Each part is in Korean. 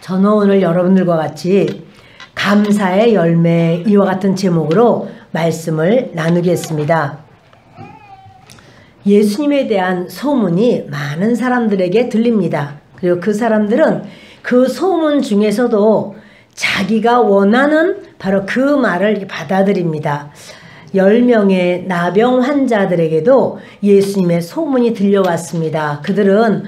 저는 오늘 여러분들과 같이 감사의 열매 이와 같은 제목으로 말씀을 나누겠습니다. 예수님에 대한 소문이 많은 사람들에게 들립니다. 그리고 그 사람들은 그 소문 중에서도 자기가 원하는 바로 그 말을 받아들입니다. 10명의 나병 환자들에게도 예수님의 소문이 들려왔습니다. 그들은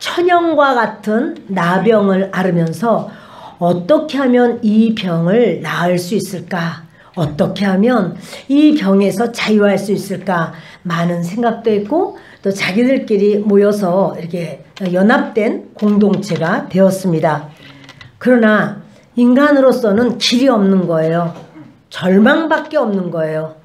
천연과 같은 나병을 앓으면서 어떻게 하면 이 병을 나을 수 있을까? 어떻게 하면 이 병에서 자유할 수 있을까? 많은 생각도 했고 또 자기들끼리 모여서 이렇게 연합된 공동체가 되었습니다. 그러나 인간으로서는 길이 없는 거예요. 절망밖에 없는 거예요.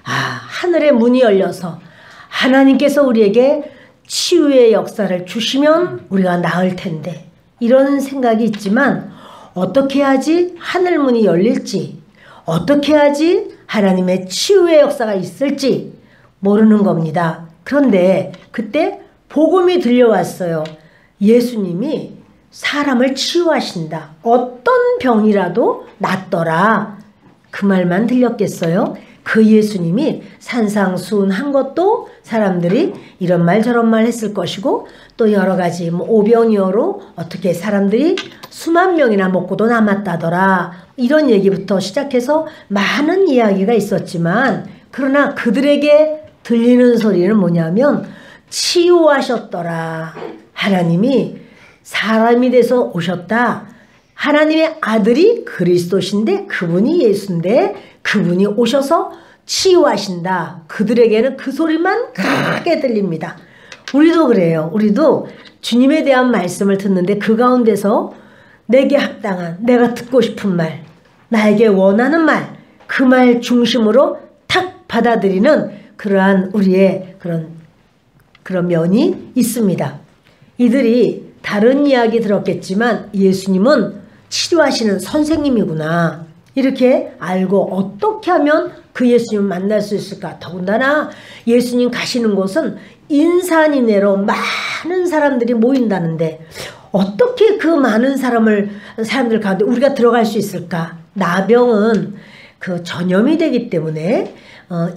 하늘의 문이 열려서 하나님께서 우리에게 치유의 역사를 주시면 우리가 나을 텐데 이런 생각이 있지만 어떻게 해야지 하늘문이 열릴지 어떻게 해야지 하나님의 치유의 역사가 있을지 모르는 겁니다. 그런데 그때 복음이 들려왔어요. 예수님이 사람을 치유하신다. 어떤 병이라도 낫더라. 그 말만 들렸겠어요? 그 예수님이 산상수훈한 것도 사람들이 이런 말 저런 말 했을 것이고 또 여러 가지 오병이어로 어떻게 사람들이 수만 명이나 먹고도 남았다더라. 이런 얘기부터 시작해서 많은 이야기가 있었지만 그러나 그들에게 들리는 소리는 뭐냐면 치유하셨더라. 하나님이 사람이 돼서 오셨다. 하나님의 아들이 그리스도신데 그분이 예수인데 그분이 오셔서 치유하신다. 그들에게는 그 소리만 크게 들립니다. 우리도 그래요. 우리도 주님에 대한 말씀을 듣는데 그 가운데서 내게 합당한 내가 듣고 싶은 말 나에게 원하는 말 그 말 중심으로 탁 받아들이는 그러한 우리의 그런 면이 있습니다. 이들이 다른 이야기 들었겠지만 예수님은 치료하시는 선생님이구나 이렇게 알고 어떻게 하면 그 예수님을 만날 수 있을까. 더군다나 예수님 가시는 곳은 인산인해로 많은 사람들이 모인다는데 어떻게 그 많은 사람들 가운데 우리가 들어갈 수 있을까. 나병은 그 전염이 되기 때문에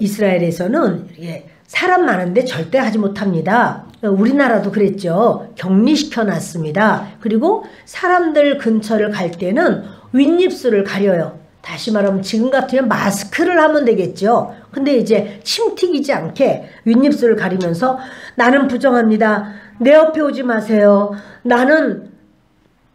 이스라엘에서는 사람 많은데 절대 하지 못합니다. 우리나라도 그랬죠. 격리시켜 놨습니다. 그리고 사람들 근처를 갈 때는 윗입술을 가려요. 다시 말하면 지금 같으면 마스크를 하면 되겠죠. 근데 이제 침 튀기지 않게 윗입술을 가리면서 나는 부정합니다. 내 옆에 오지 마세요. 나는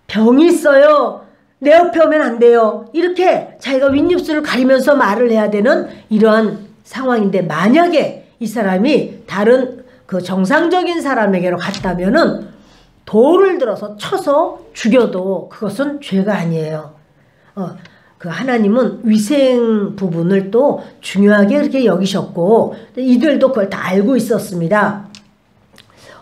병이 있어요. 내 옆에 오면 안 돼요. 이렇게 자기가 윗입술을 가리면서 말을 해야 되는 이러한 상황인데 만약에 이 사람이 다른 그 정상적인 사람에게로 갔다면은 돌을 들어서 쳐서 죽여도 그것은 죄가 아니에요. 그 하나님은 위생 부분을 또 중요하게 그렇게 여기셨고 이들도 그걸 다 알고 있었습니다.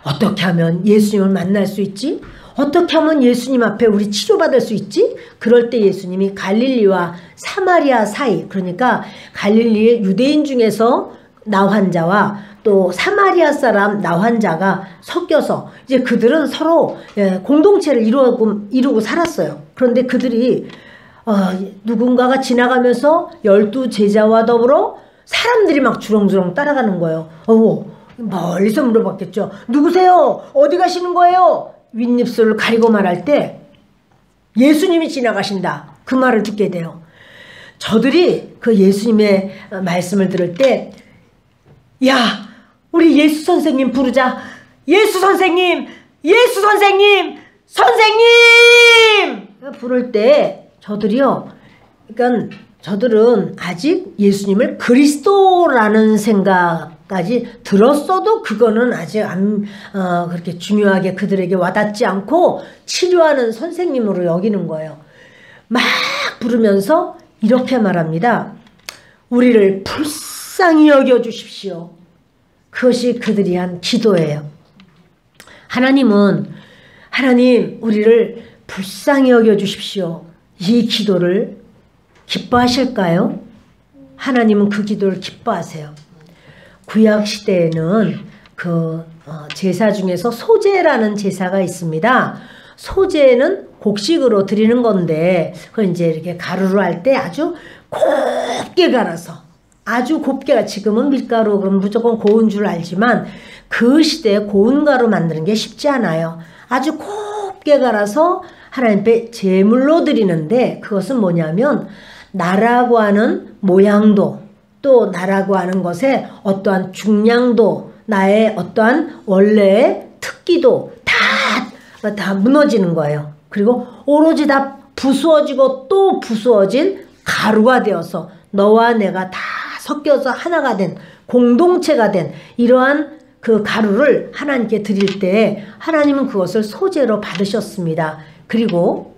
어떻게 하면 예수님을 만날 수 있지? 어떻게 하면 예수님 앞에 우리 치료받을 수 있지? 그럴 때 예수님이 갈릴리와 사마리아 사이 그러니까 갈릴리의 유대인 중에서 나 환자와 또 사마리아 사람 나 환자가 섞여서 이제 그들은 서로 공동체를 이루고 살았어요. 그런데 그들이 누군가가 지나가면서 12 제자와 더불어 사람들이 막 주렁주렁 따라가는 거예요. 멀리서 물어봤겠죠. 누구세요? 어디 가시는 거예요? 윗입술을 가리고 말할 때 예수님이 지나가신다. 그 말을 듣게 돼요. 저들이 그 예수님의 말씀을 들을 때 야, 우리 예수 선생님 부르자. 예수 선생님! 예수 선생님! 선생님! 부를 때 저들이요. 그러니까 저들은 아직 예수님을 그리스도라는 생각까지 들었어도 그거는 아직 그렇게 중요하게 그들에게 와닿지 않고 치료하는 선생님으로 여기는 거예요. 막 부르면서 이렇게 말합니다. 우리를 불쌍히 여겨주십시오. 그것이 그들이 한 기도예요. 하나님 우리를 불쌍히 여겨주십시오. 이 기도를 기뻐하실까요? 하나님은 그 기도를 기뻐하세요. 구약 시대에는 그 제사 중에서 소제라는 제사가 있습니다. 소재는 곡식으로 드리는 건데 그걸 이제 이렇게 가루로 할 때 아주 곱게 갈아서 아주 곱게 지금은 밀가루 그럼 무조건 고운 줄 알지만 그 시대에 고운 가루 만드는 게 쉽지 않아요. 아주 곱게 갈아서 하나님 앞에 제물로 드리는데 그것은 뭐냐면 나라고 하는 모양도 또 나라고 하는 것에 어떠한 중량도 나의 어떠한 원래의 특기도 다 무너지는 거예요. 그리고 오로지 다 부수어지고 또 부수어진 가루가 되어서 너와 내가 다 섞여서 하나가 된 공동체가 된 이러한 그 가루를 하나님께 드릴 때 하나님은 그것을 소재로 받으셨습니다. 그리고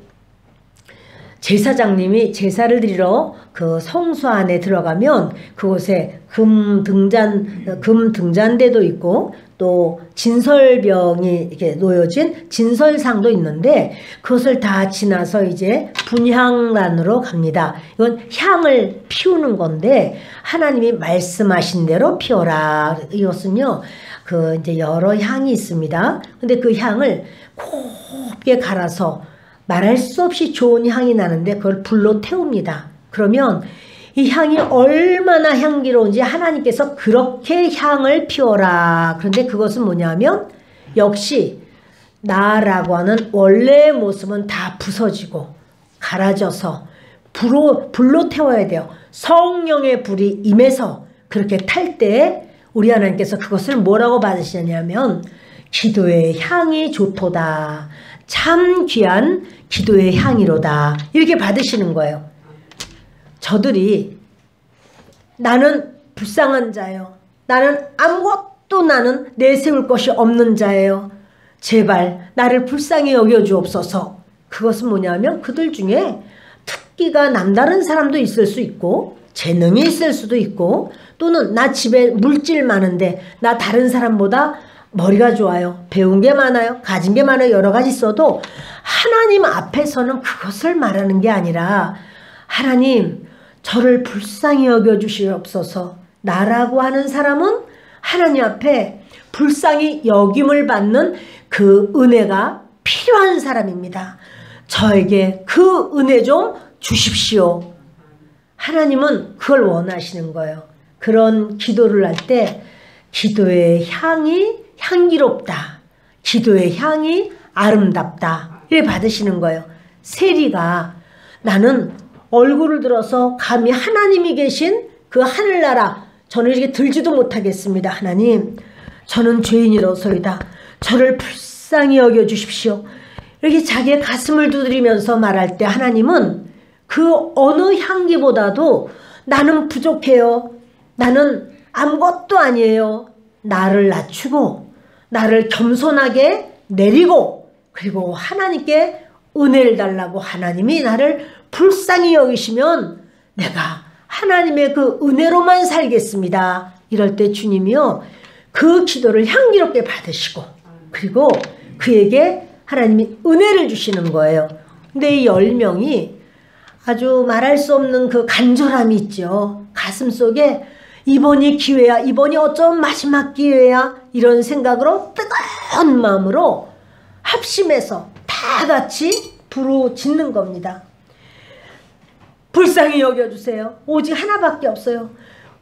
제사장님이 제사를 드리러 그 성소 안에 들어가면 그곳에 금 등잔대도 있고 또 진설병이 이렇게 놓여진 진설상도 있는데 그것을 다 지나서 이제 분향단으로 갑니다. 이건 향을 피우는 건데 하나님이 말씀하신 대로 피워라. 이것은요 그 이제 여러 향이 있습니다. 근데 그 향을 곱게 갈아서 말할 수 없이 좋은 향이 나는데 그걸 불로 태웁니다. 그러면 이 향이 얼마나 향기로운지 하나님께서 그렇게 향을 피워라. 그런데 그것은 뭐냐면 역시 나라고 하는 원래의 모습은 다 부서지고 갈아져서 불로 태워야 돼요. 성령의 불이 임해서 그렇게 탈 때 우리 하나님께서 그것을 뭐라고 받으시냐면 기도의 향이 좋도다. 참 귀한 기도의 향이로다. 이렇게 받으시는 거예요. 저들이 나는 불쌍한 자예요. 나는 아무것도 나는 내세울 것이 없는 자예요. 제발 나를 불쌍히 여겨주옵소서. 그것은 뭐냐면 그들 중에 특기가 남다른 사람도 있을 수 있고 재능이 있을 수도 있고 또는 나 집에 물질 많은데 나 다른 사람보다 머리가 좋아요. 배운 게 많아요. 가진 게 많아요. 여러 가지 있어도 하나님 앞에서는 그것을 말하는 게 아니라 하나님 저를 불쌍히 여겨주시옵소서. 나라고 하는 사람은 하나님 앞에 불쌍히 여김을 받는 그 은혜가 필요한 사람입니다. 저에게 그 은혜 좀 주십시오. 하나님은 그걸 원하시는 거예요. 그런 기도를 할 때 기도의 향이 향기롭다. 기도의 향이 아름답다. 이렇게 받으시는 거예요. 세리가 나는 얼굴을 들어서 감히 하나님이 계신 그 하늘나라 저는 이렇게 들지도 못하겠습니다. 하나님 저는 죄인이로소이다. 저를 불쌍히 여겨주십시오. 이렇게 자기의 가슴을 두드리면서 말할 때 하나님은 그 어느 향기보다도 나는 부족해요. 나는 아무것도 아니에요. 나를 낮추고 나를 겸손하게 내리고 그리고 하나님께 은혜를 달라고 하나님이 나를 불쌍히 여기시면 내가 하나님의 그 은혜로만 살겠습니다. 이럴 때 주님이요 그 기도를 향기롭게 받으시고 그리고 그에게 하나님이 은혜를 주시는 거예요. 근데 이 10명이 아주 말할 수 없는 그 간절함이 있죠. 가슴 속에 이번이 기회야. 이번이 어쩜 마지막 기회야. 이런 생각으로 뜨거운 마음으로 합심해서 다 같이 부르짖는 겁니다. 불쌍히 여겨주세요. 오직 하나밖에 없어요.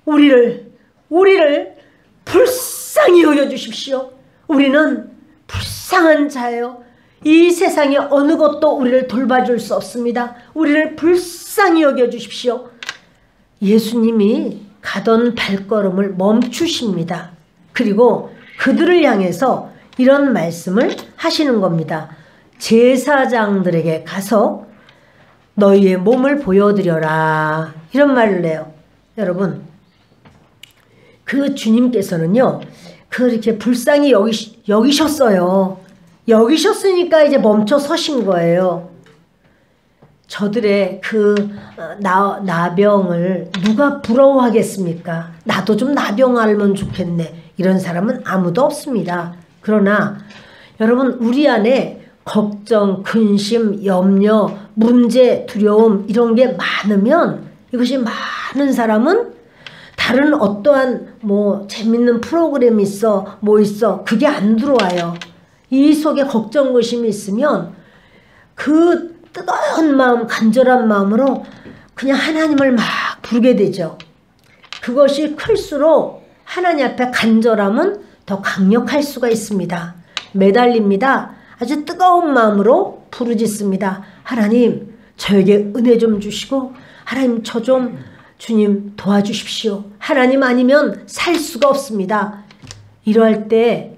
우리를 불쌍히 여겨주십시오. 우리는 불쌍한 자예요. 이 세상에 어느 것도 우리를 돌봐줄 수 없습니다. 우리를 불쌍히 여겨주십시오. 예수님이 가던 발걸음을 멈추십니다. 그리고 그들을 향해서 이런 말씀을 하시는 겁니다. 제사장들에게 가서 너희의 몸을 보여드려라. 이런 말을 해요. 여러분 그 주님께서는요 그렇게 불쌍히 여기셨어요. 여기셨으니까 이제 멈춰 서신 거예요. 저들의 그 나병을 누가 부러워하겠습니까? 나도 좀 나병 알면 좋겠네. 이런 사람은 아무도 없습니다. 그러나 여러분 우리 안에 걱정, 근심, 염려, 문제, 두려움 이런 게 많으면 이것이 많은 사람은 다른 어떠한 뭐 재밌는 프로그램이 있어 뭐 있어 그게 안 들어와요. 이 속에 걱정, 근심이 있으면 그 뜨거운 마음, 간절한 마음으로 그냥 하나님을 막 부르게 되죠. 그것이 클수록 하나님 앞에 간절함은 더 강력할 수가 있습니다. 매달립니다. 아주 뜨거운 마음으로 부르짖습니다. 하나님, 저에게 은혜 좀 주시고 하나님 저 좀 주님 도와주십시오. 하나님 아니면 살 수가 없습니다. 이럴 때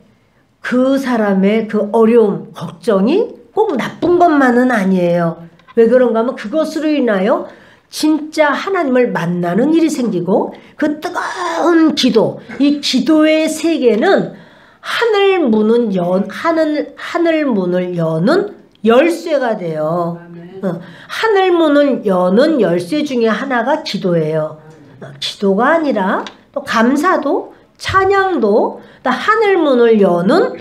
그 사람의 그 어려움, 걱정이 꼭 나쁜 것만은 아니에요. 왜 그런가 하면 그것으로 인하여 진짜 하나님을 만나는 일이 생기고 그 뜨거운 기도, 이 기도의 세계는 하늘 문을 여는 열쇠가 돼요. 하늘 문을 여는 열쇠 중에 하나가 기도예요. 기도가 아니라 또 감사도, 찬양도 다 하늘 문을 여는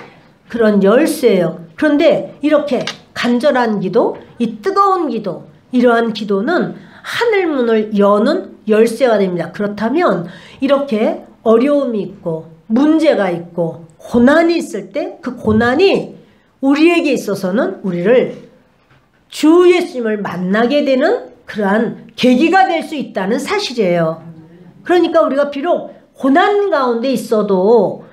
그런 열쇠예요. 그런데 이렇게 간절한 기도, 이 뜨거운 기도, 이러한 기도는 하늘 문을 여는 열쇠가 됩니다. 그렇다면 이렇게 어려움이 있고 문제가 있고 고난이 있을 때 그 고난이 우리에게 있어서는 우리를 주 예수님을 만나게 되는 그러한 계기가 될 수 있다는 사실이에요. 그러니까 우리가 비록 고난 가운데 있어도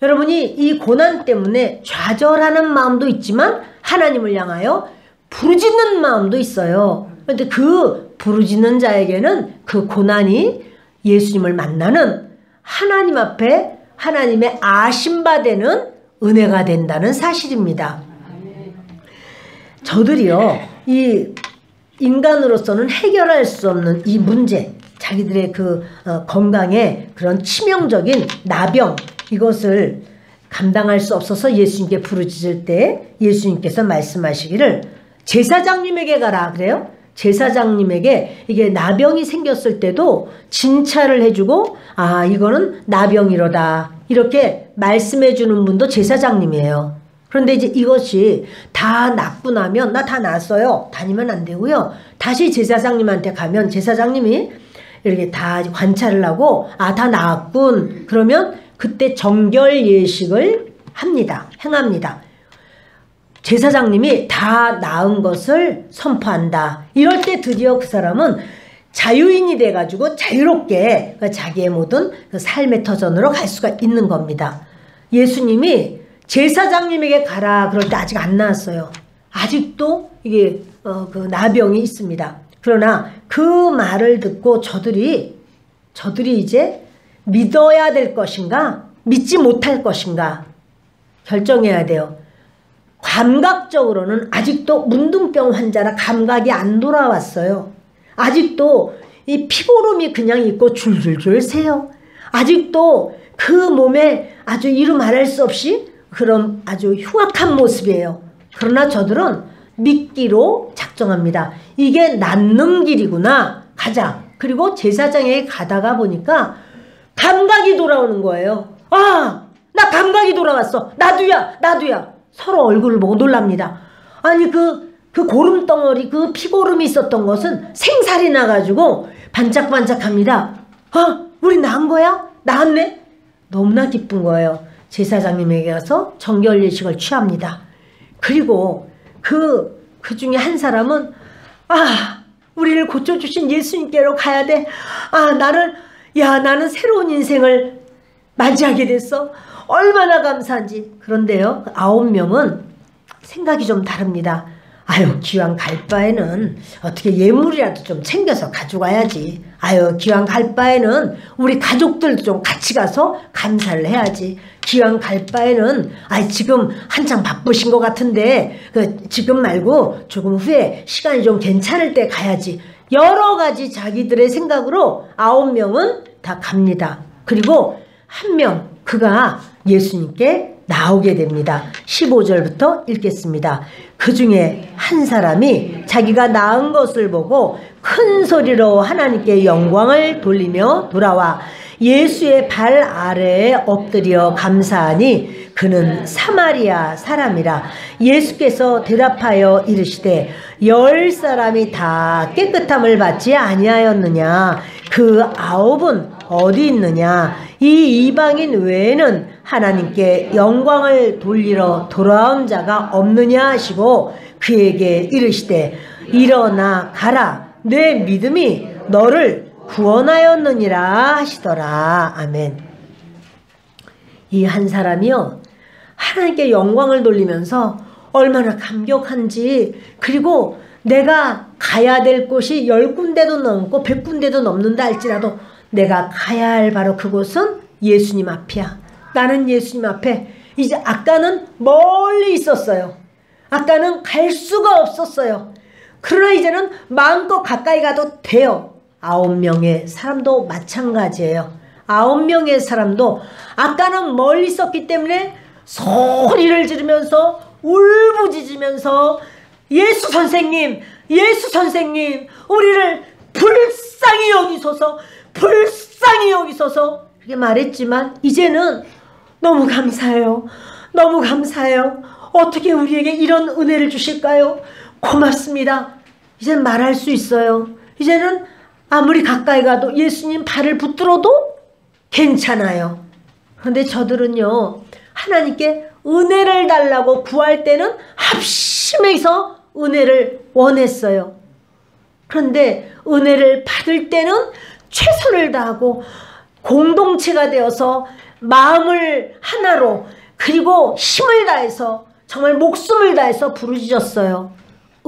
여러분이 이 고난 때문에 좌절하는 마음도 있지만 하나님을 향하여 부르짖는 마음도 있어요. 그런데 그 부르짖는 자에게는 그 고난이 예수님을 만나는 하나님 앞에 하나님의 아심받는 은혜가 된다는 사실입니다. 저들이요, 이 인간으로서는 해결할 수 없는 이 문제, 자기들의 그 건강에 그런 치명적인 나병, 이것을 감당할 수 없어서 예수님께 부르짖을 때 예수님께서 말씀하시기를 제사장님에게 가라 그래요. 제사장님에게 이게 나병이 생겼을 때도 진찰을 해주고 아 이거는 나병이로다 이렇게 말씀해 주는 분도 제사장님이에요. 그런데 이제 이것이 다 낫고 나면 나 다 낫어요 다니면 안 되고요. 다시 제사장님한테 가면 제사장님이 이렇게 다 관찰을 하고 아 다 나았군 그러면 그때 정결 예식을 합니다. 행합니다. 제사장님이 다 나은 것을 선포한다. 이럴 때 드디어 그 사람은 자유인이 돼가지고 자유롭게 자기의 모든 그 삶의 터전으로 갈 수가 있는 겁니다. 예수님이 제사장님에게 가라 그럴 때 아직 안 나왔어요. 아직도 이게 그 나병이 있습니다. 그러나 그 말을 듣고 저들이 이제 믿어야 될 것인가 믿지 못할 것인가 결정해야 돼요. 감각적으로는 아직도 문둥병 환자라 감각이 안 돌아왔어요. 아직도 이 피고름이 그냥 있고 줄줄줄 새요. 아직도 그 몸에 아주 이루 말할 수 없이 그런 아주 흉악한 모습이에요. 그러나 저들은 믿기로 작정합니다. 이게 낫는 길이구나. 가자. 그리고 제사장에게 가다가 보니까 감각이 돌아오는 거예요. 아, 나 감각이 돌아왔어. 나도야. 서로 얼굴을 보고 놀랍니다. 아니 그 고름덩어리 그 피고름이 있었던 것은 생살이 나가지고 반짝반짝합니다. 아, 우리 나은 거야? 나았네? 너무나 기쁜 거예요. 제사장님에게 가서 정결 예식을 취합니다. 그리고 그 중에 한 사람은 아, 우리를 고쳐주신 예수님께로 가야 돼. 아, 나는 새로운 인생을 맞이하게 됐어. 얼마나 감사한지. 그런데요, 9명은 생각이 좀 다릅니다. 아유, 기왕 갈 바에는 어떻게 예물이라도 좀 챙겨서 가져가야지. 아유, 기왕 갈 바에는 우리 가족들도 좀 같이 가서 감사를 해야지. 기왕 갈 바에는 지금 한창 바쁘신 것 같은데 지금 말고 조금 후에 시간이 좀 괜찮을 때 가야지. 여러 가지 자기들의 생각으로 9명은 다 갑니다. 그리고 한 명, 그가 예수님께 나오게 됩니다. 15절부터 읽겠습니다. 그 중에 한 사람이 자기가 나은 것을 보고 큰 소리로 하나님께 영광을 돌리며 돌아와 예수의 발 아래에 엎드려 감사하니 그는 사마리아 사람이라. 예수께서 대답하여 이르시되 10사람이 다 깨끗함을 받지 아니하였느냐? 그 9은 어디 있느냐? 이 이방인 외에는 하나님께 영광을 돌리러 돌아온 자가 없느냐 하시고 그에게 이르시되 일어나 가라 내 믿음이 너를 구원하였느니라 하시더라. 아멘. 이 한 사람이요 하나님께 영광을 돌리면서 얼마나 감격한지, 그리고 내가 가야 될 곳이 10군데도 넘고 100군데도 넘는다 할지라도 내가 가야 할 바로 그곳은 예수님 앞이야. 나는 예수님 앞에 이제 아까는 멀리 있었어요. 아까는 갈 수가 없었어요. 그러나 이제는 마음껏 가까이 가도 돼요. 9명의 사람도 마찬가지예요. 9명의 사람도 아까는 멀리 있었기 때문에 소리를 지르면서 울부짖으면서 예수 선생님, 예수 선생님, 우리를 불쌍히 여기소서, 불쌍히 여기소서 이렇게 말했지만 이제는 너무 감사해요. 너무 감사해요. 어떻게 우리에게 이런 은혜를 주실까요? 고맙습니다. 이제는 말할 수 있어요. 이제는 아무리 가까이 가도 예수님 발을 붙들어도 괜찮아요. 그런데 저들은요 하나님께 은혜를 달라고 구할 때는 합심해서 은혜를 원했어요. 그런데 은혜를 받을 때는 최선을 다하고 공동체가 되어서 마음을 하나로, 그리고 힘을 다해서, 정말 목숨을 다해서 부르짖었어요.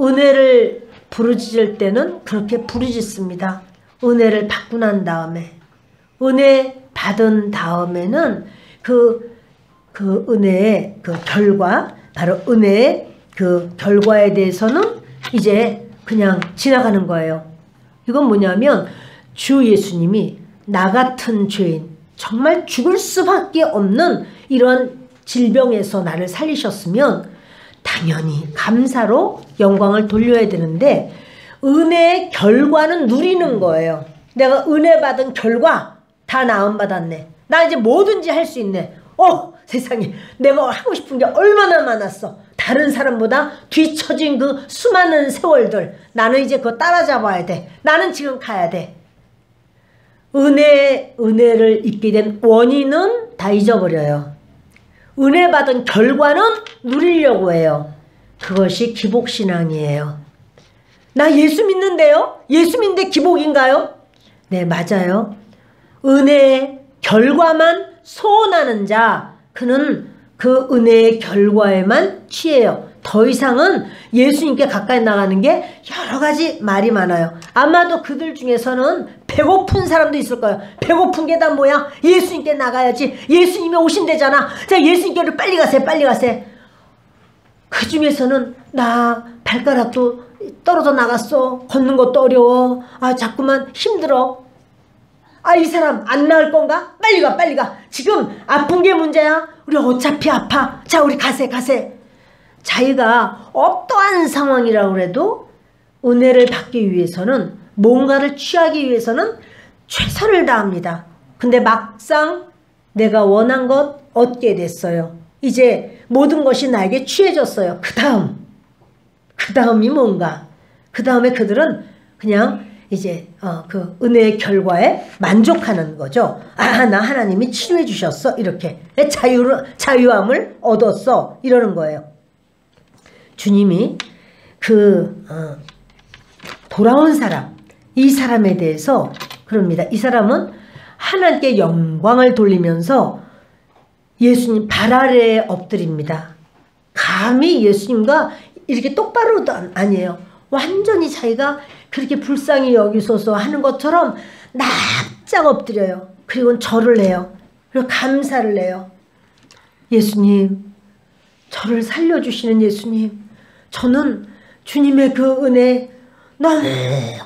은혜를 부르짖을 때는 그렇게 부르짖습니다. 은혜를 받고 난 다음에, 은혜 받은 다음에는 그 은혜의 그 결과, 바로 은혜의 그 결과에 대해서는 이제 그냥 지나가는 거예요. 이건 뭐냐면 주 예수님이 나 같은 죄인, 정말 죽을 수밖에 없는 이런 질병에서 나를 살리셨으면 당연히 감사로 영광을 돌려야 되는데 은혜의 결과는 누리는 거예요. 내가 은혜 받은 결과 다 나음받았네. 나 이제 뭐든지 할 수 있네. 세상에 내가 하고 싶은 게 얼마나 많았어. 다른 사람보다 뒤처진 그 수많은 세월들, 나는 이제 그거 따라잡아야 돼. 나는 지금 가야 돼. 은혜를 잊게 된 원인은 다 잊어버려요. 은혜 받은 결과는 누리려고 해요. 그것이 기복신앙이에요. 나 예수 믿는데요? 예수 믿는데 기복인가요? 네, 맞아요. 은혜의 결과만 소원하는 자, 그는 그 은혜의 결과에만 취해요. 더 이상은 예수님께 가까이 나가는 게 여러 가지 말이 많아요. 아마도 그들 중에서는 배고픈 사람도 있을 거예요. 배고픈 게 다 뭐야? 예수님께 나가야지. 예수님이 오신대잖아. 자, 예수님께로 빨리 가세, 빨리 가세. 그 중에서는 나 발가락도 떨어져 나갔어. 걷는 것도 어려워. 자꾸만 힘들어. 이 사람 안 나을 건가? 빨리 가, 빨리 가. 지금 아픈 게 문제야. 우리 어차피 아파. 자, 우리 가세. 자기가 어떠한 상황이라고 해도 은혜를 받기 위해서는, 뭔가를 취하기 위해서는 최선을 다합니다. 근데 막상 내가 원한 것 얻게 됐어요. 이제 모든 것이 나에게 취해졌어요. 그 다음이 뭔가? 그 다음에 그들은 그냥 이제 그 은혜의 결과에 만족하는 거죠. 나 하나님이 치료해 주셨어. 이렇게 자유함을 얻었어. 이러는 거예요. 주님이 돌아온 사람, 이 사람에 대해서 그럽니다. 이 사람은 하나님께 영광을 돌리면서 예수님 발 아래에 엎드립니다. 감히 예수님과 이렇게 똑바로도 아니에요. 완전히 자기가 그렇게 불쌍히 여기소서 하는 것처럼 납작 엎드려요. 그리고 절을 해요. 그리고 감사를 해요. 예수님, 저를 살려주시는 예수님, 저는 주님의 그 은혜 너무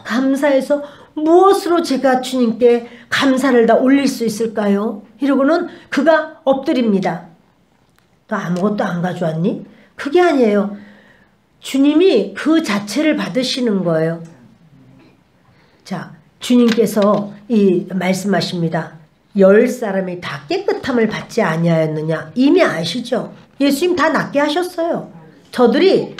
감사해서 무엇으로 제가 주님께 감사를 다 올릴 수 있을까요? 이러고는 그가 엎드립니다. 너 아무것도 안 가져왔니? 그게 아니에요. 주님이 그 자체를 받으시는 거예요. 자, 주님께서 말씀하십니다. 10사람이 다 깨끗함을 받지 아니하였느냐? 이미 아시죠? 예수님 다 낫게 하셨어요. 저들이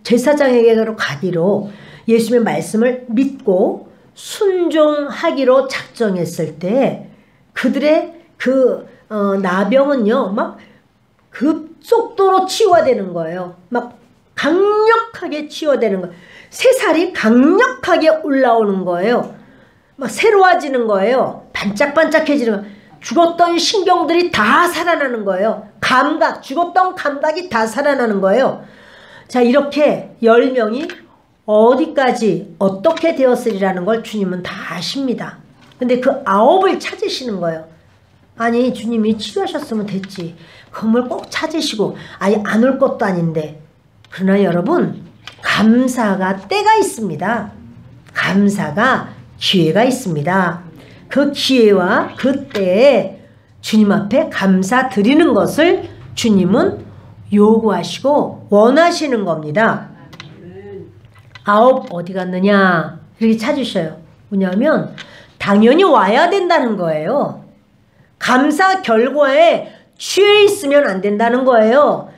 제사장에게로 가기로, 예수님의 말씀을 믿고 순종하기로 작정했을 때 그들의 나병은요 막 급속도로 치유가 되는 거예요. 막 강력하게 치유되는 거예요. 새살이 강력하게 올라오는 거예요. 막 새로워지는 거예요. 반짝반짝해지는 거예요. 죽었던 신경들이 다 살아나는 거예요. 감각, 죽었던 감각이 다 살아나는 거예요. 자, 이렇게 10명이 어디까지 어떻게 되었으리라는 걸 주님은 다 아십니다. 근데 그 9을 찾으시는 거예요. 아니, 주님이 치료하셨으면 됐지. 그걸 꼭 찾으시고 아예 안 올 것도 아닌데. 그러나 여러분, 감사가 때가 있습니다. 감사가 기회가 있습니다. 그 기회와 그 때에 주님 앞에 감사드리는 것을 주님은 요구하시고 원하시는 겁니다. 9 어디 갔느냐 이렇게 찾으셔요. 뭐냐면 당연히 와야 된다는 거예요. 감사 결과에 취해 있으면 안 된다는 거예요.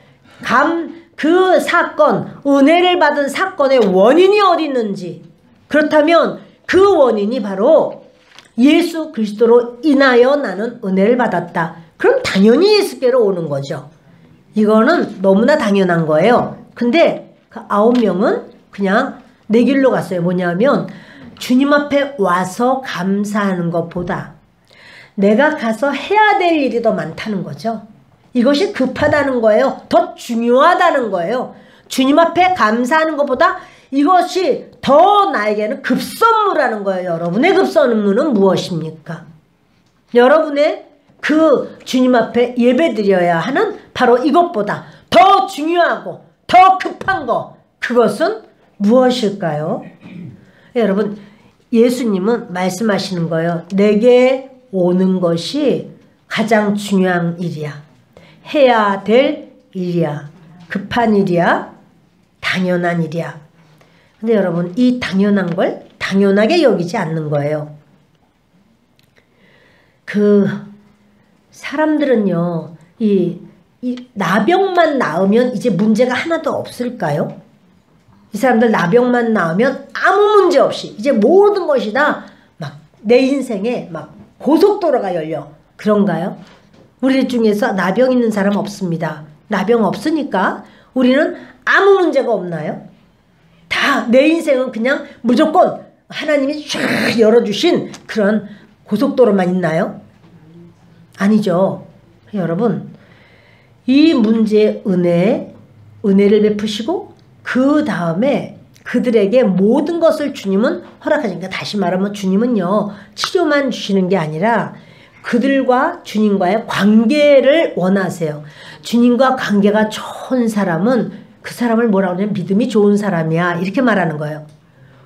그 사건, 은혜를 받은 사건의 원인이 어디 있는지, 그렇다면 그 원인이 바로 예수 그리스도로 인하여 나는 은혜를 받았다. 그럼 당연히 예수께로 오는 거죠. 이거는 너무나 당연한 거예요. 근데 그 9명은 그냥 내 길로 갔어요. 뭐냐면 주님 앞에 와서 감사하는 것보다 내가 가서 해야 될 일이 더 많다는 거죠. 이것이 급하다는 거예요. 더 중요하다는 거예요. 주님 앞에 감사하는 것보다 이것이 더 나에게는 급선무라는 거예요. 여러분의 급선무는 무엇입니까? 여러분의 그 주님 앞에 예배드려야 하는 바로 이것보다 더 중요하고 더 급한 거, 그것은 무엇일까요? 여러분, 예수님은 말씀하시는 거예요. 내게 오는 것이 가장 중요한 일이야. 해야 될 일이야. 급한 일이야. 당연한 일이야. 근데 여러분, 이 당연한 걸 당연하게 여기지 않는 거예요. 그 사람들은요, 이 나병만 나으면 이제 문제가 하나도 없을까요? 이 사람들 나병만 나으면 아무 문제 없이 이제 모든 것이 다 막 내 인생에 막 고속도로가 열려. 그런가요? 우리 중에서 나병 있는 사람 없습니다. 나병 없으니까 우리는 아무 문제가 없나요? 다 내 인생은 그냥 무조건 하나님이 쫙 열어주신 그런 고속도로만 있나요? 아니죠. 여러분, 이 문제의 은혜를 베푸시고 그 다음에 그들에게 모든 것을 주님은 허락하시니까, 다시 말하면 주님은요, 치료만 주시는 게 아니라 그들과 주님과의 관계를 원하세요. 주님과 관계가 좋은 사람은 그 사람을 뭐라고 하냐면 믿음이 좋은 사람이야, 이렇게 말하는 거예요.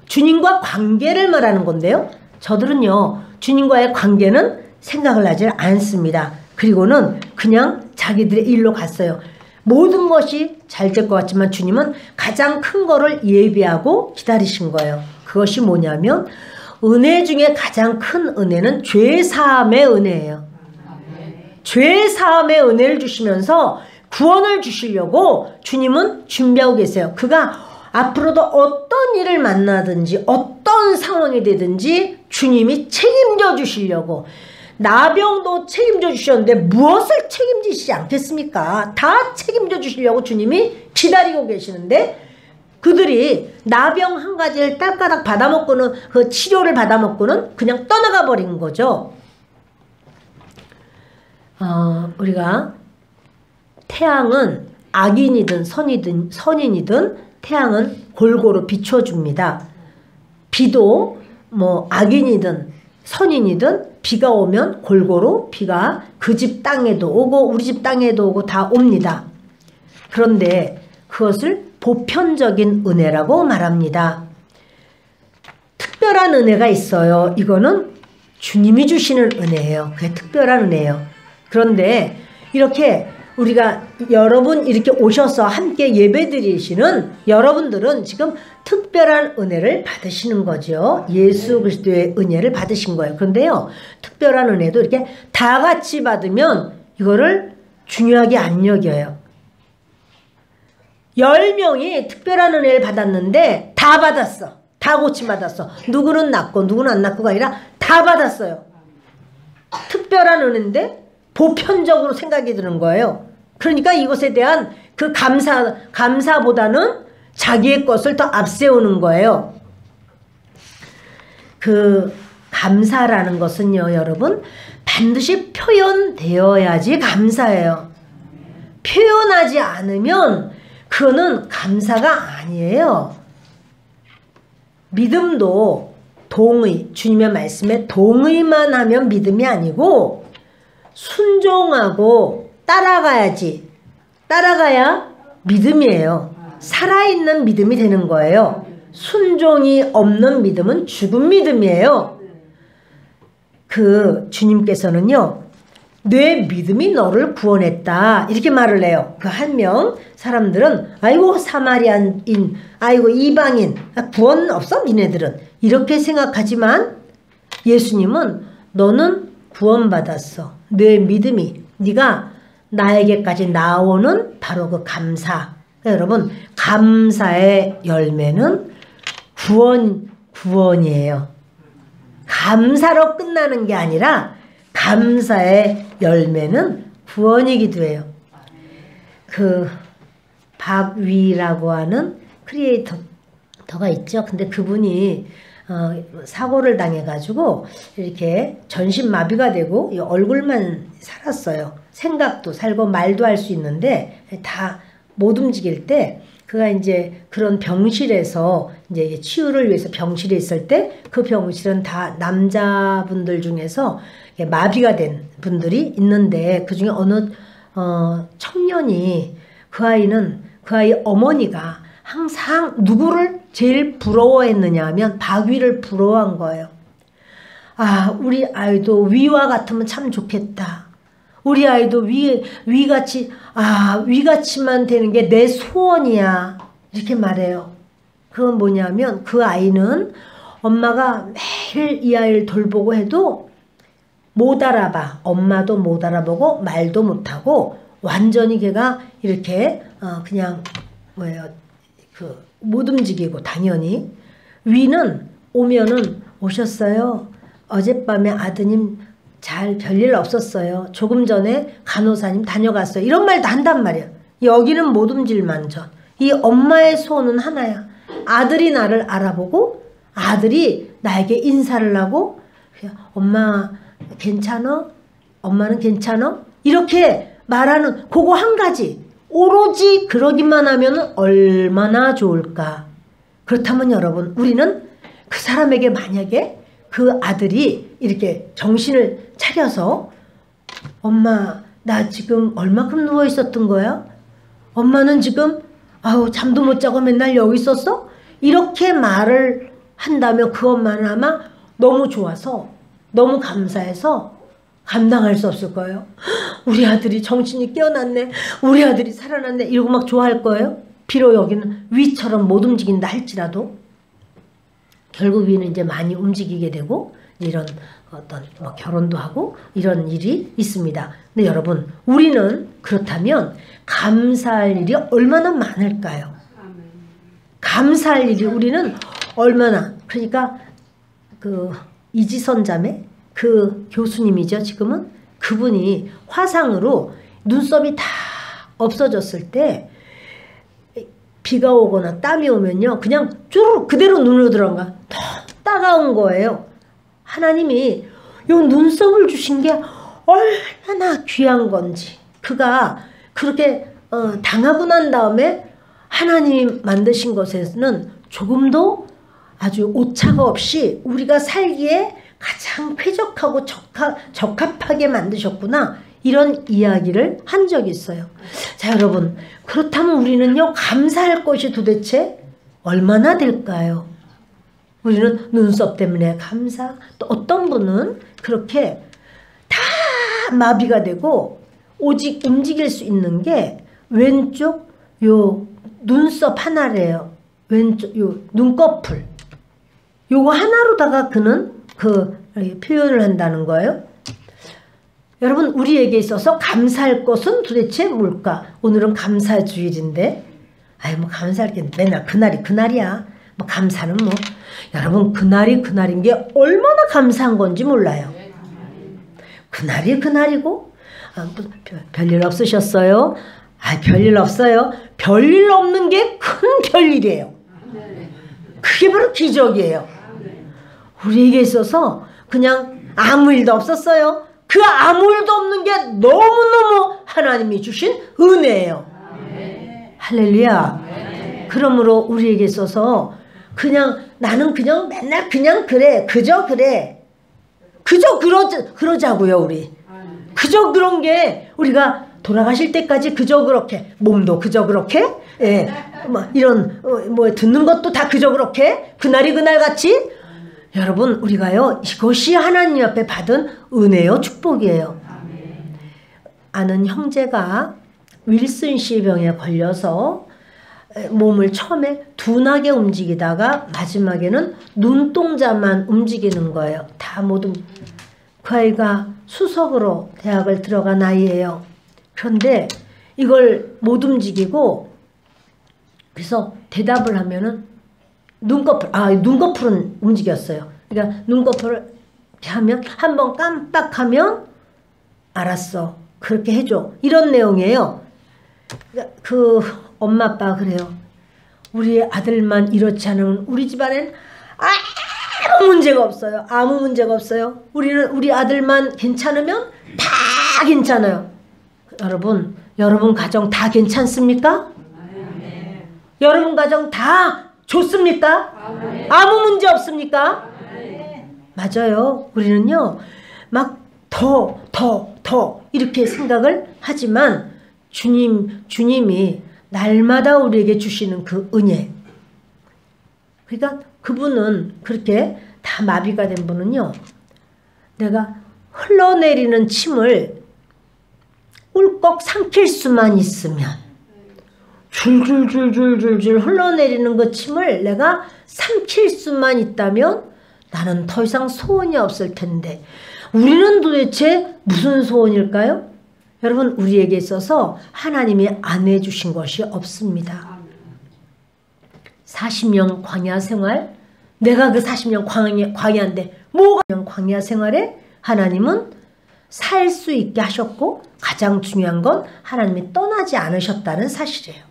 주님과 관계를 말하는 건데요, 저들은요 주님과의 관계는 생각을 하지 않습니다. 그리고는 그냥 자기들의 일로 갔어요. 모든 것이 잘 될 것 같지만 주님은 가장 큰 거를 예비하고 기다리신 거예요. 그것이 뭐냐면 은혜 중에 가장 큰 은혜는 죄사함의 은혜예요. 죄사함의 은혜를 주시면서 구원을 주시려고 주님은 준비하고 계세요. 그가 앞으로도 어떤 일을 만나든지 어떤 상황이 되든지 주님이 책임져 주시려고, 나병도 책임져 주셨는데 무엇을 책임지시지 않겠습니까? 다 책임져 주시려고 주님이 기다리고 계시는데, 그들이 나병 한 가지를 딸가닥 받아먹고는, 그 치료를 받아먹고는 그냥 떠나가 버린 거죠. 우리가 태양은 악인이든 선인이든 태양은 골고루 비춰줍니다. 비도 뭐 악인이든 선인이든 비가 오면 골고루 비가 그 집 땅에도 오고 우리 집 땅에도 오고 다 옵니다. 그런데 그것을 보편적인 은혜라고 말합니다. 특별한 은혜가 있어요. 이거는 주님이 주시는 은혜예요. 그게 특별한 은혜예요. 그런데 이렇게 우리가 여러분 이렇게 오셔서 함께 예배드리시는 여러분들은 지금 특별한 은혜를 받으시는 거죠. 예수 그리스도의 은혜를 받으신 거예요. 그런데요, 특별한 은혜도 이렇게 다 같이 받으면 이거를 중요하게 안 여겨요. 10명이 특별한 은혜를 받았는데 다 받았어. 다 고침받았어. 누구는 낫고 누구는 안 낫고가 아니라 다 받았어요. 특별한 은혜인데 보편적으로 생각이 드는 거예요. 그러니까 이것에 대한 그 감사보다는 자기의 것을 더 앞세우는 거예요. 그 감사라는 것은요, 여러분, 반드시 표현되어야지 감사해요. 표현하지 않으면 그거는 감사가 아니에요. 믿음도 동의, 주님의 말씀에 동의만 하면 믿음이 아니고 순종하고 따라가야지. 따라가야 믿음이에요. 살아있는 믿음이 되는 거예요. 순종이 없는 믿음은 죽은 믿음이에요. 그 주님께서는요, 내 믿음이 너를 구원했다 이렇게 말을 해요. 그 한 명 사람들은 아이고 사마리아인, 아이고 이방인, 구원 없어 니네들은 이렇게 생각하지만 예수님은 너는 구원받았어. 내 믿음이, 네가 나에게까지 나오는 바로 그 감사. 여러분, 감사의 열매는 구원이에요. 감사로 끝나는 게 아니라 감사의 열매는 구원이기도 해요. 그 박위라고 하는 크리에이터가 있죠. 근데 그분이 사고를 당해가지고 이렇게 전신마비가 되고 얼굴만 살았어요. 생각도 살고 말도 할 수 있는데 다 못 움직일 때 그가 이제 그런 병실에서 이제 치유를 위해서 병실에 있을 때 그 병실은 다 남자분들 중에서 마비가 된 분들이 있는데 그 중에 어느 청년이 그 아이 어머니가 항상 누구를 제일 부러워했느냐 하면 박위를 부러워한 거예요. 아, 우리 아이도 위와 같으면 참 좋겠다. 우리 아이도 위같이만 되는 게 내 소원이야. 이렇게 말해요. 그건 뭐냐면 그 아이는 엄마가 매일 이 아이를 돌보고 해도 못 알아봐. 엄마도 못 알아보고 말도 못하고 완전히 걔가 이렇게 그냥 못 움직이고 당연히 위는 오면은 오셨어요. 어젯밤에 아드님 잘 별일 없었어요. 조금 전에 간호사님 다녀갔어요. 이런 말도 한단 말이야. 여기는 못 움직일만전. 이 엄마의 소원은 하나야. 아들이 나를 알아보고 아들이 나에게 인사를 하고 엄마 괜찮아? 엄마는 괜찮아? 이렇게 말하는 그거 한 가지. 오로지 그러기만 하면 얼마나 좋을까. 그렇다면 여러분, 우리는 그 사람에게 만약에 그 아들이 이렇게 정신을 차려서 엄마 나 지금 얼마큼 누워 있었던 거야? 엄마는 지금 잠도 못 자고 맨날 여기 있었어? 이렇게 말을 한다면 그 엄마는 아마 너무 좋아서 너무 감사해서 감당할 수 없을 거예요. 우리 아들이 정신이 깨어났네. 우리 아들이 살아났네. 이러고 막 좋아할 거예요. 비록 여기는 위처럼 못 움직인다 할지라도 결국 위는 이제 많이 움직이게 되고 이런 어떤 결혼도 하고 이런 일이 있습니다. 근데 여러분, 우리는 그렇다면 감사할 일이 얼마나 많을까요? 감사할 일이 우리는 얼마나, 그러니까 그 이지선 자매 그 교수님이죠. 지금은 그분이 화상으로 눈썹이 다 없어졌을 때 비가 오거나 땀이 오면요 그냥 쭈르륵 그대로 눈으로 들어가. 너무 따가운 거예요. 하나님이 이 눈썹을 주신 게 얼마나 귀한 건지. 그가 그렇게 당하고 난 다음에 하나님 만드신 것에는 조금도 아주 오차가 없이 우리가 살기에 가장 쾌적하고 적합하게 만드셨구나. 이런 이야기를 한 적이 있어요. 자, 여러분, 그렇다면 우리는요 감사할 것이 도대체 얼마나 될까요? 우리는 눈썹 때문에 감사, 또 어떤 분은 그렇게 다 마비가 되고 오직 움직일 수 있는 게 왼쪽 요 눈썹 하나래요. 왼쪽 요 눈꺼풀 요거 하나로다가 그는 그 표현을 한다는 거예요. 여러분, 우리에게 있어서 감사할 것은 도대체 뭘까? 오늘은 감사주일인데 뭐 감사할 게 맨날 그날이 그날이야. 뭐 감사는 뭐 여러분 그날이 그날인 게 얼마나 감사한 건지 몰라요. 그날이 그날이고 별일 없으셨어요? 별일 없어요. 별일 없는 게 큰 별일이에요. 그게 바로 기적이에요. 우리에게 있어서 그냥 아무 일도 없었어요. 그 아무 일도 없는 게 너무너무 하나님이 주신 은혜예요. 할렐루야. 그러므로 우리에게 있어서 그냥 나는 그냥 맨날 그냥 그래. 그저 그래. 그저 그러자고요, 우리. 그저 그런 게 우리가 돌아가실 때까지 그저 그렇게 몸도 그저 그렇게 이런 듣는 것도 다 그저 그렇게 그날이 그날 같이 여러분 우리가요 이것이 하나님 앞에 받은 은혜요 축복이에요. 아는 형제가 윌슨씨 병에 걸려서 몸을 처음에 둔하게 움직이다가 마지막에는 눈동자만 움직이는 거예요. 다 모두. 그 아이가 수석으로 대학을 들어간 아이예요. 그런데 이걸 못 움직이고 그래서 대답을 하면은 눈꺼풀은 움직였어요. 그러니까 눈꺼풀을 이렇게 하면 한번 깜빡하면 알았어. 그렇게 해줘. 이런 내용이에요. 그러니까 그 엄마 아빠가 그래요. 우리 아들만 이렇지 않으면 우리 집안엔 아무 문제가 없어요. 아무 문제가 없어요. 우리 아들만 괜찮으면 다 괜찮아요. 여러분 가정 다 괜찮습니까? 여러분 가정 다 좋습니까? 아무 문제 없습니까? 맞아요. 우리는요 막 더 이렇게 생각을 하지만 주님이 날마다 우리에게 주시는 그 은혜, 그러니까 그분은 그렇게 다 마비가 된 분은요 내가 흘러내리는 침을 꿀꺽 삼킬 수만 있으면 줄줄줄줄줄줄 흘러내리는 그 침을 내가 삼킬 수만 있다면 나는 더 이상 소원이 없을 텐데 우리는 도대체 무슨 소원일까요? 여러분 우리에게 있어서 하나님이 안 해주신 것이 없습니다. 40년 광야 생활, 내가 그 40년 광야인데 뭐가 광야 생활에 하나님은 살 수 있게 하셨고 가장 중요한 건 하나님이 떠나지 않으셨다는 사실이에요.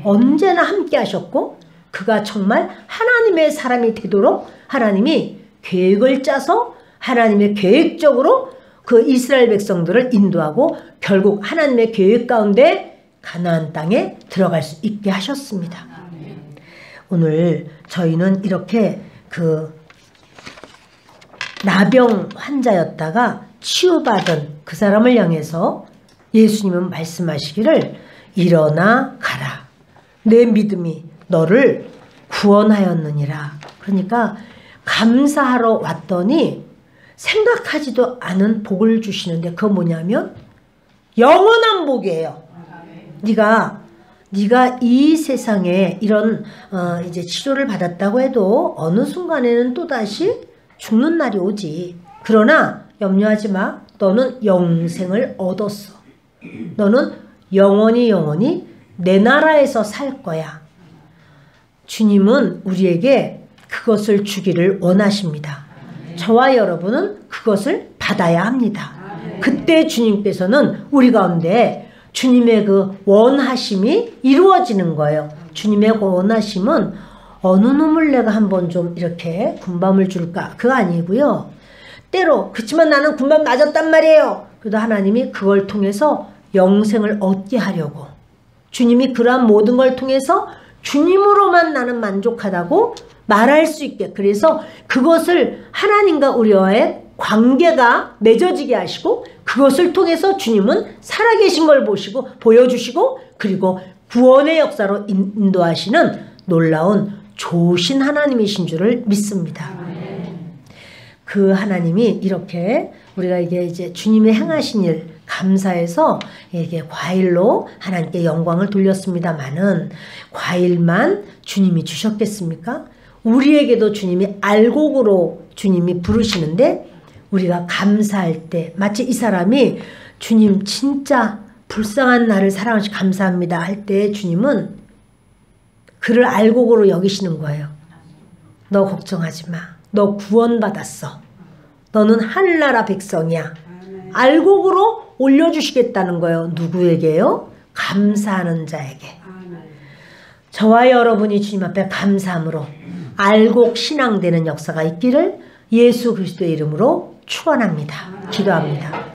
언제나 함께 하셨고 그가 정말 하나님의 사람이 되도록 하나님이 계획을 짜서 하나님의 계획적으로 그 이스라엘 백성들을 인도하고 결국 하나님의 계획 가운데 가나안 땅에 들어갈 수 있게 하셨습니다. 오늘 저희는 이렇게 그 나병 환자였다가 치유받은 그 사람을 향해서 예수님은 말씀하시기를 일어나 가라. 내 믿음이 너를 구원하였느니라. 그러니까 감사하러 왔더니 생각하지도 않은 복을 주시는데 그건 뭐냐면 영원한 복이에요. 네가 이 세상에 이런 이제 치료를 받았다고 해도 어느 순간에는 또다시 죽는 날이 오지. 그러나 염려하지 마. 너는 영생을 얻었어. 너는 영원히 내 나라에서 살 거야. 주님은 우리에게 그것을 주기를 원하십니다. 저와 여러분은 그것을 받아야 합니다. 그때 주님께서는 우리 가운데 주님의 그 원하심이 이루어지는 거예요. 주님의 원하심은 어느 놈을 내가 한번 좀 이렇게 군밤을 줄까? 그거 아니고요. 때로 그렇지만 나는 군밤 맞았단 말이에요. 그래도 하나님이 그걸 통해서 영생을 얻게 하려고 주님이 그러한 모든 걸 통해서 주님으로만 나는 만족하다고 말할 수 있게 그래서 그것을 하나님과 우리와의 관계가 맺어지게 하시고 그것을 통해서 주님은 살아계신 걸 보시고 보여주시고 그리고 구원의 역사로 인도하시는 놀라운 좋으신 하나님이신 줄을 믿습니다. 그 하나님이 이렇게 우리가 이제 주님의 행하신 일 감사해서 이게 과일로 하나님께 영광을 돌렸습니다마는 과일만 주님이 주셨겠습니까? 우리에게도 주님이 알곡으로 주님이 부르시는데 우리가 감사할 때 마치 이 사람이 주님 진짜 불쌍한 나를 사랑하시 감사합니다 할 때 주님은 그를 알곡으로 여기시는 거예요. 너 걱정하지 마. 너 구원받았어. 너는 하늘나라 백성이야. 알곡으로 올려주시겠다는 거예요. 누구에게요? 감사하는 자에게 저와 여러분이 주님 앞에 감사함으로 알곡 신앙되는 역사가 있기를 예수 그리스도의 이름으로 축원합니다. 기도합니다.